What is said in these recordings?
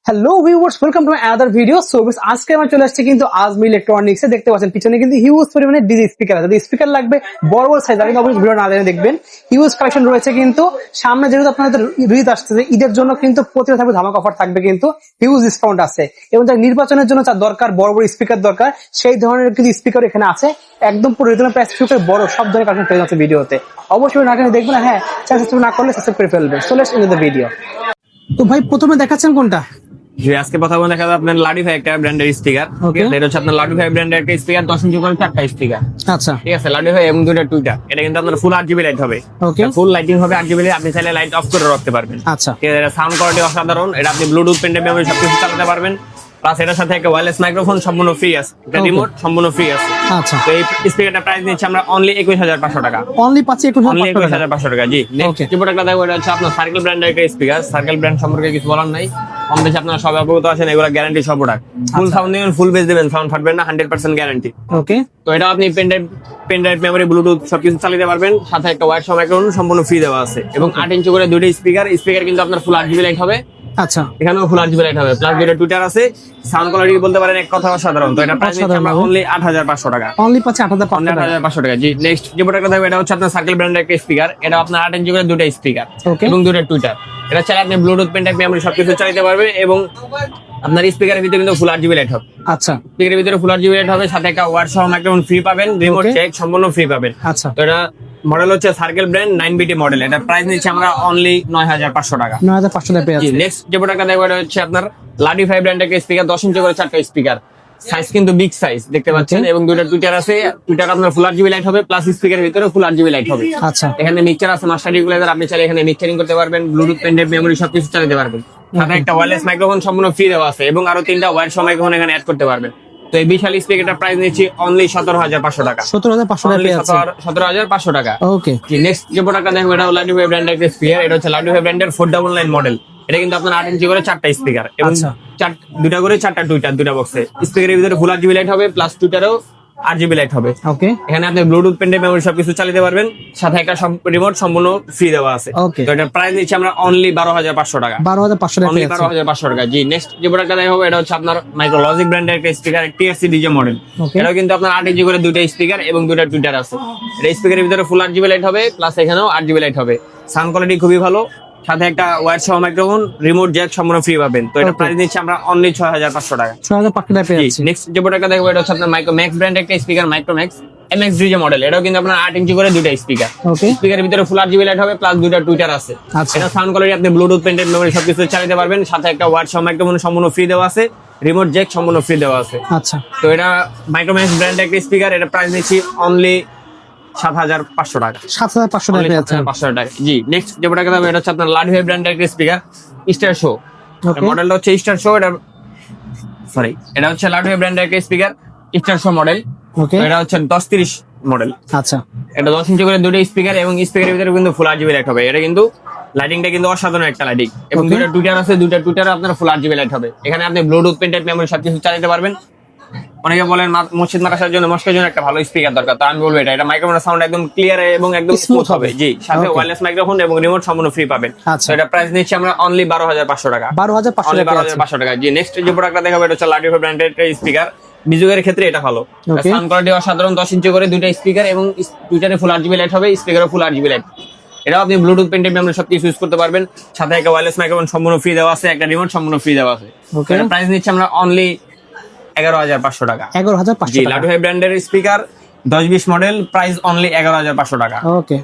Hello viewers, welcome to my other video. So আজকে আমরা চলে আসছি কিন্তু আজমি ইলেকট্রনিক্স এ। দেখতে পাচ্ছেন পিছনে কিন্তু হিউজ পরিমাণে ডিজি স্পিকার আছে। যদি স্পিকার লাগবে বড় বড় সাইজ, কিন্তু অবশ্যই ভিডিও না দেখে দেখবেন। হিউজ কালেকশন রয়েছে কিন্তু সামনে যেহেতু আপনাদের ঈদ আসতেছে, ঈদের জন্য কিন্তু প্রতিটা থাকবে ধামাকা অফার থাকবে, কিন্তু হিউজ ডিসকাউন্ট আছে। এবং যার নির্বাচনের জন্য যা দরকার বড় বড় স্পিকার দরকার, সেই ধরনের কিন্তু স্পিকার এখানে আছে। একদম পুরো রিজনেবল প্রাইস থেকে বড় সব ধরনের কালেকশন পেয়ে যাচ্ছে ভিডিওতে। অবশ্যই না দেখবেন, হ্যাঁ সাবস্ক্রাইব না করলে সাবস্ক্রাইব করে ফেলবেন। চলে আসুন ইন দ্য ভিডিও। তো ভাই প্রথমে দেখাচ্ছেন কোনটা? যে আজকে কথা বলে দেখা যাবে আপনার লাডিফাই একটা ব্র্যান্ডের স্পিকার। Okay. এটা হচ্ছে আপনার লাডিফাই ব্র্যান্ডের একটা স্পিকার, 10 ইঞ্চি করে 4টা স্পিকার। আচ্ছা, ঠিক আছে, লাডিফাই এবং দুইটা টুইটার। এটা কিন্তু আপনার ফুল 8GB লাইট হবে। Okay. ফুল লাইটিং হবে 8GB লাইট, আপনি চাইলে লাইট অফ করে রাখতে পারবেন। আচ্ছা। ঠিক আছে, এটা সাউন্ড কোয়ালিটি অসাধারণ। এটা আপনি ব্লুটুথ, পেন ড্রাইভ, মেমরি সবকিছু চালাতে পারবেন। প্লাস এটার সাথে একটা ওয়্যারলেস মাইক্রোফোন সম্পূর্ণ ফ্রি আছে, একটা Okay. রিমোট সম্পূর্ণ ফ্রি আছে। আচ্ছা, তো এই স্পিকারটা প্রাইস নিচ্ছি আমরা অনলি 21500 টাকা। অনলি পাচ্ছি অনলি 21500 টাকা। জি, Okay. নেক্সট যে প্রোডাক্টটা দেখো এটা হচ্ছে আপনার সার্কেল ব্র্যান্ডের একটা স্পিকার। সার্কেল ব্র্যান্ড সম্পর্কে কিছু বলার নাই, কম বেশি আপনারা সবাই অবগত আছেন। এগুলো গ্যারান্টি সব প্রোডাক্ট। ফুল সাউন্ড দিবেন, ফুল বেস দিবেন, সাউন্ড ফাটবে না, 100% গ্যারান্টি। ওকে। তো এটা আপনি পেন ড্রাইভ, মেমরি, ব্লুটুথ সবকিছু চালাতে পারবেন। সাথে একটা ওয়্যার মাইক্রোফোন সম্পূর্ণ ফ্রি দেওয়া আছে এবং 8 ইঞ্চি করে দুইটা স্পিকার কিন্তু আপনার ফুল 8GB লাইট হবে। আচ্ছা, এখানেও ফুল 8GB লাইট হবে, প্লাস দুইটা টুইটার আছে। সাউন্ড কোয়ালিটি বলতে পারেন এক কথা অসাধারণ। তো এটা প্রাইস নিচ্ছি আমরা অনলি 8500 টাকা। অনলি পাচ্ছি 8500 টাকা। 8500 টাকা। জি, নেক্সট যে প্রোডাক্টটা দেখবেন এটা হচ্ছে আপনার সার্কেল ব্র্যান্ডের একটা স্পিকার। এটা আপনার 8 ইঞ্চি করে দুইটা স্পিকার Okay. এবং দুইটা টুইটার। এটা চাইলে আপনি ব্লুটুথ, পেন ড্রাইভ, মেমরি সবকিছু চালাতে পারবেন এবং আপনার স্পিকারের ভিতরে কিন্তু ফুল 8GB লাইট হবে। আচ্ছা, স্পিকারের ভিতরে ফুল 8GB লাইট হবে, সাথে একটা ওয়্যার মাইক্রোফোন ফ্রি পাবেন, রিমোট Okay. চেক সম্পূর্ণ ফ্রি পাবেন। আচ্ছা, তো এটা মডেল হচ্ছে সার্কেল ব্র্যান্ড 9BT মডেল। এটা প্রাইস নিচ্ছে আমরা অনলি 9500 টাকা। 9500 টাকা পেয়ে জি, যাচ্ছে। নেক্সট যে প্রোডাক্টটা দেখবো এটা হচ্ছে আপনার লাডিফাই ব্র্যান্ডের একটা স্পিকার, 10 ইঞ্চি করে 4টা স্পিকার। সাইজ কিন্তু বিগ সাইজ দেখতে পাচ্ছেন এবং দুইটা টুইটার আছে। টুইটার আপনার ফুল 8GB লাইট হবে, প্লাস স্পিকারের ভিতরে ফুল 8GB লাইট হবে। আচ্ছা, এখানে মিক্সচার আছে, মাস্টার ইকুয়ালাইজার, আপনি চাইলে এখানে মিক্সচারিং করতে পারবেন, ব্লুটুথ, পেন ড্রাইভ, মেমরি সবকিছু চালাতে পারবেন। সাথে একটা ওয়্যারলেস মাইক্রোফোন সম্পূর্ণ ফ্রি দেওয়া আছে এবং আরো 3টা ওয়্যার মাইক্রোফোন এখানে অ্যাড করতে পারবেন। তো এই বিশাল স্পিকারটা প্রাইস নিচ্ছি অনলি 17500 টাকা। 17500 টাকা পেয়ে যাচ্ছে। 17500 টাকা। ওকে। জি, নেক্সট যে প্রোডাক্টটা দেখবো এটা হলো লাডিফাই ব্র্যান্ডের একটা স্পিকার। এটা হচ্ছে লাডিফাই ব্র্যান্ডের 499 মডেল। এটা কিন্তু আপনার 8 ইঞ্চি করে 4টা স্পিকার এবং আচ্ছা। দুইটা করে 4টা টুইটার, দুইটা বক্সে। স্পিকারের ভিতরে ফুল 8GB লাইট হবে, প্লাস টুইটারও 8GB লাইট হবে। ওকে। এখানে আপনি ব্লুটুথ, পেন ড্রাইভ, মেমরি সবকিছু চালাতে পারবেন। সাথে একটা রিমোট সম্পূর্ণ ফ্রি দেওয়া আছে। Okay. তো এটা প্রাইস নিচ্ছি আমরা অনলি 12500 টাকা। 12500 টাকা অনলি পেয়ে যাচ্ছে। 12500 টাকা। জি, নেক্সট যে প্রোডাক্টটা দেখা হবে এটা হচ্ছে আপনার মাইক্রোলজিক ব্র্যান্ডের একটা speaker, TSC DJ model. Okay. এটাও কিন্তু আপনার 8 ইঞ্চি করে দুইটা স্পিকার এবং দুইটা টুইটার আছে। এটা স্পিকারের ভিতরে ফুল 8GB লাইট হবে, প্লাস এখানেও 8GB লাইট হবে। সাউন্ড কোয়ালিটি খুবই ভালো, সাথে একটা ওয়্যার মাইক্রোফোন, রিমোট জ্যাক সম্পূর্ণ ফ্রি পাবেন। তো এটা Okay. প্রাইস নিচ্ছি আমরা অনলি 6500 টাকা। 6500 টাকা পেয়ে যাচ্ছে। নেক্সট যে প্রোডাক্টটা দেখবো এটা হচ্ছে আপনার মাইক্রোম্যাক্স ব্র্যান্ড একটা speaker, Micromax MX DJ model. এটাও কিন্তু আপনার 8 ইঞ্চি করে দুইটা স্পিকার। ওকে। স্পিকারের ভিতরে ফুল 8GB লাইট হবে, প্লাস দুইটা টুইটার আছে। আচ্ছা। এটা সাউন্ড কোয়ালিটি আপনি ব্লুটুথ, পেন ড্রাইভ, মেমরি সবকিছু চালাতে পারবেন। সাথে একটা ওয়্যার মাইক্রোফোন সম্পূর্ণ ফ্রি দেওয়া আছে, রিমোট জ্যাক সম্পূর্ণ ফ্রি দেওয়া আছে। আচ্ছা, তো এটা মাইক্রোম্যাক্স ব্র্যান্ড একটা স্পিকার। এটা প্রাইস নিচ্ছি অনলি 7500 টাকা। 7500 টাকা পেয়ে যাচ্ছে। 500 টাকা। জি, নেক্সট যে প্রোডাক্টটা দেখবো এটা হচ্ছে আপনার লাডিফাই ব্র্যান্ডের একটা স্পিকার, স্টার শো। Okay. মডেলটা হচ্ছে স্টার শো। এটা হচ্ছে লাডিফাই ব্র্যান্ডের একটা স্পিকার, স্টার শো মডেল। ওকে। এটা হচ্ছে 1030 মডেল। আচ্ছা, এটা 10 ইঞ্চি করে দুটো স্পিকার এবং স্পিকারের ভিতরে কিন্তু ফুল 8GB লাইট হবে। এটা কিন্তু লাইটিংটা কিন্তু অসাধারণ একটা লাইটিং এবং Okay. দুইটা টুইটার আছে, দুইটা টুইটারে আপনার ফুল 8GB লাইট হবে। এখানে আপনি ব্লুটুথ, পেন ড্রাইভ, মেমরি সবকিছু চালাতে পারবেন। অনেকে বলেন মসজিদ মাদ্রাসার জন্য, মস্কের জন্য একটা ভালো স্পিকার দরকার। তো আমি বলবো এটা মাইক্রোফোনের সাউন্ড একদম ক্লিয়ার এবং একদম স্মুথ হবে। জি, সাথে Okay. ওয়্যারলেস মাইক্রোফোন এবং রিমোট সম্পূর্ণ ফ্রি পাবেন। আচ্ছা। তো এটা প্রাইস নিচ্ছি আমরা অনলি 12500 টাকা। 12500 অনলি টাকা পেয়ে যাচ্ছে। 12500 টাকা। জি, নেক্সট যে প্রোডাক্টটা দেখাবো এটা হচ্ছে লাডিফাই ব্র্যান্ডের একটা স্পিকার। মিউজিকের ক্ষেত্রে এটা ভালো। Okay. সাউন্ড কোয়ালিটি অসাধারণ, 10 ইঞ্চি করে দুইটা স্পিকার এবং টুইটারে ফুল 8GB লাইট হবে, স্পিকারে ফুল 8GB লাইট। এটাও আপনি ব্লুটুথ, পেন ড্রাইভ, মেমরি সবকিছু ইউজ করতে পারবেন। সাথে একটা ওয়্যারলেস মাইক্রোফোন সম্পূর্ণ ফ্রি দেওয়া আছে, একটা রিমোট সম্পূর্ণ ফ্রি দেওয়া আছে। Okay. এটা প্রাইস নিচ্ছি আমরা অনলি 11500 টাকা। 11500 জি, টাকা। লাডিফাই ব্র্যান্ডের স্পিকার 1020 মডেল, প্রাইস অনলি 11500 টাকা। ওকে।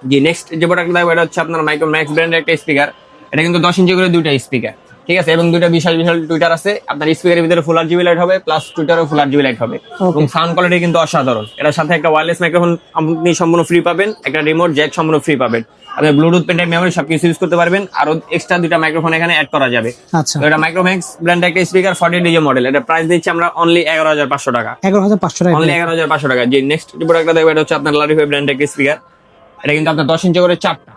জি, নেক্সট যে প্রোডাক্ট দেখবো এটা হচ্ছে আপনার মাইক্রোম্যাক্স ব্র্যান্ডের একটা স্পিকার। এটা কিন্তু 10 ইঞ্চি করে দুইটা স্পিকার, ঠিক আছে, এবং দুইটা বিশাল বিশাল টুইটার আছে। আপনার স্পিকারের ভিতরে ফুল 8GB লাইট হবে, প্লাস টুইটারও ফুল 8GB লাইট হবে এবং সাউন্ড কোয়ালিটি কিন্তু অসাধারণ। এটার সাথে একটা ওয়্যারলেস মাইক্রোফোন আপনি সম্পূর্ণ ফ্রি পাবেন, একটা রিমোট জ্যাক সম্পূর্ণ ফ্রি পাবেন। আপনি ব্লুটুথ, পেন ড্রাইভ, মেমরি সবকিছু ইউজ করতে পারবেন। আরো এক্সট্রা দুইটা মাইক্রোফোন এখানে অ্যাড করা যাবে। আচ্ছা, তো এটা মাইক্রোম্যাক্স ব্র্যান্ডের একটা স্পিকার, 40 ডিজে মডেল। এটা প্রাইস দিচ্ছি আমরা অনলি 11500 টাকা। 11500 টাকা। অনলি 11500 টাকা। জি, নেক্সট যে প্রোডাক্টটা দেখবো এটা হচ্ছে আপনার লাডিফাই ব্র্যান্ডের একটা স্পিকার। এটা কিন্তু আপনার 10 ইঞ্চি করে 4টা,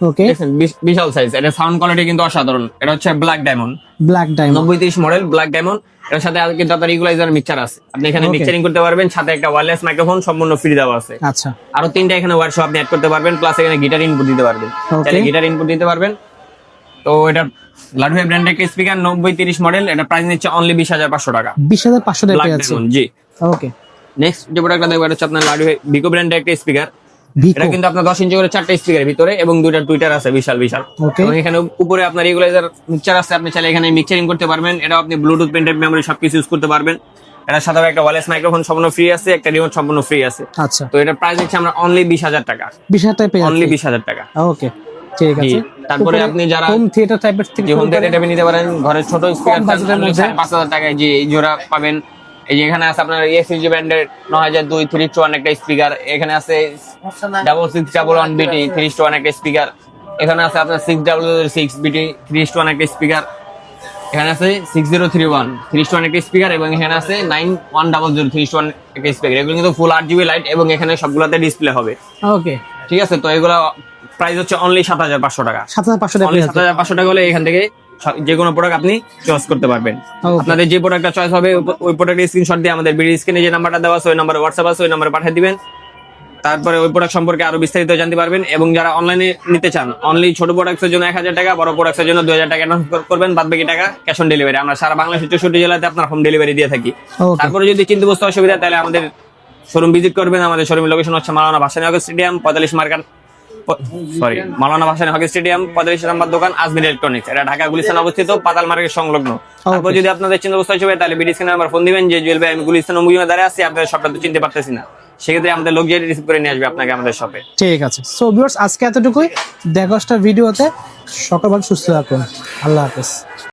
ওকে। দেখেন বিশাল সাইজ। এটা সাউন্ড কোয়ালিটি কিন্তু অসাধারণ। এটা হচ্ছে black diamond, black diamond. 9030 model black diamond. এর সাথে কিন্তু আপনার ইকুয়ালাইজার মিক্সচার আছে, আপনি এখানে Okay. মিক্সচারিং করতে পারবেন। সাথে একটা ওয়্যারলেস মাইক্রোফোন সম্পূর্ণ ফ্রি দেওয়া আছে। আচ্ছা, আরো 3টা এখানে ওয়্যারশো আপনি অ্যাড করতে পারবেন, প্লাস এখানে গিটার ইনপুট দিতে পারবেন। Okay. চাইলে গিটার ইনপুট দিতে পারবেন। তো এটা লাডওয়ে ব্র্যান্ডের একটা স্পিকার 90-30 মডেল, এটা প্রাইস নিচ্ছে অনলি 20,500 টাকা। 20,500 টাকা ব্ল্যাক পেয়ে যাচ্ছে। ডায়মন্ড, জি। ওকে, নেক্সট যে প্রোডাক্টটা দেখবো এটা হচ্ছে আপনার লাডওয়ে ভিকো ব্র্যান্ডের একটা স্পিকার। ভিকো। এটা কিন্তু আপনার 10 ইঞ্চি করে 4টা স্পিকারের ভিতরে এবং 2টা টুইটার আছে বিশাল বিশাল। ওকে। এবং এখানে উপরে আপনার ইকুয়ালাইজার মিক্সচার আছে, আপনি চাইলে এখানে মিক্সচারিং করতে পারবেন। এটা আপনি ব্লুটুথ, পেন ড্রাইভ, মেমরি সবকিছু ইউজ করতে পারবেন। এটার সাথে একটা ওয়্যারলেস মাইক্রোফোন সম্পূর্ণ ফ্রি আছে, একটা রিমোট সম্পূর্ণ ফ্রি আছে। আচ্ছা, তো এটার প্রাইস হচ্ছে আমরা অনলি 20,000 টাকা। 20,000 টাকা পেয়ে অনলি যাচ্ছে। 20,000 টাকা। ওকে, ঠিক জি। আছে। তারপরে আপনি যারা হোম থিয়েটার টাইপের থেকে যে হোম থিয়েটার নিতে পারেন, ঘরের ছোট স্পিকার বাজেটের মধ্যে 5,000 টাকায় যে এই জোড়া পাবেন। এই যে এখানে আছে আপনার ESG ব্র্যান্ডের 9002 3:1 একটা স্পিকার। এখানে আছে 6611 BT 3:1 একটা স্পিকার। এখানে আছে আপনার 6006 BT 3:1 একটা স্পিকার। এখানে আছে 6031 3:1 একটা স্পিকার এবং এখানে আছে 9100 3:1 একটা স্পিকার। এগুলো কিন্তু ফুল RGB লাইট এবং এখানে সবগুলাতে ডিসপ্লে হবে। ওকে, ঠিক আছে, তো এগুলা প্রাইস হচ্ছে অনলি 7,500 টাকা। 7,500 টাকা অনলি পেয়ে যাচ্ছে। 7,500 টাকা হলে এখান থেকে যে কোনো প্রোডাক্ট আপনি চয়েস করতে পারবেন। Okay. আপনাদের যে প্রোডাক্টটা চয়েস হবে ওই প্রোডাক্টের স্ক্রিনশট দিয়ে আমাদের ভিডিও স্ক্রিনে যে নাম্বারটা দেওয়া আছে ওই নাম্বারে হোয়াটসঅ্যাপ আছে, ওই নাম্বারে পাঠিয়ে দিবেন। তারপরে ওই প্রোডাক্ট সম্পর্কে আরো বিস্তারিত জানতে পারবেন। এবং যারা অনলাইনে নিতে চান, অনলি ছোট প্রোডাক্টের জন্য 1,000 টাকা, বড় প্রোডাক্টের জন্য 2,000 টাকা অ্যাডভান্স করবেন, বাদ বাকি টাকা ক্যাশ অন ডেলিভারি। আমরা সারা বাংলাদেশের 64 জেলাতে আপনার হোম ডেলিভারি দিয়ে থাকি। Okay. তারপরে যদি চিনতে বুঝতে অসুবিধা তাহলে আমাদের শোরুম ভিজিট করবেন। আমাদের শোরুমের লোকেশন হচ্ছে মাওলানা ভাসানী হকি স্টেডিয়াম 45 মার্কান, সরি মাওলানা ভাসানী হকি স্টেডিয়াম 45 নম্বর দোকান আজমির ইলেকট্রনিক্স। এটা ঢাকা গুলিস্তান অবস্থিত, পাতাল মার্কেট সংলগ্ন। তারপর যদি আপনাদের চিন্তা বুঝতে অসুবিধা তাহলে বিডি স্ক্রিনে আমার ফোন দিবেন যে জুয়েল ভাই আমি গুলিস্তান মুভিমে দাঁড়িয়ে আছি, আপনাদের সবটা তো চিনতে পারতেছি না। সেক্ষেত্রে আমাদের লোক গিয়ে রিসিভ করে নিয়ে আসবে আপনাকে আমাদের শপে। ঠিক আছে। সো ভিউয়ার্স, আজকে এতটুকুই। দেখা হচ্ছে ভিডিওতে। সকালবেলা সুস্থ থাকুন। আল্লাহ হাফেজ।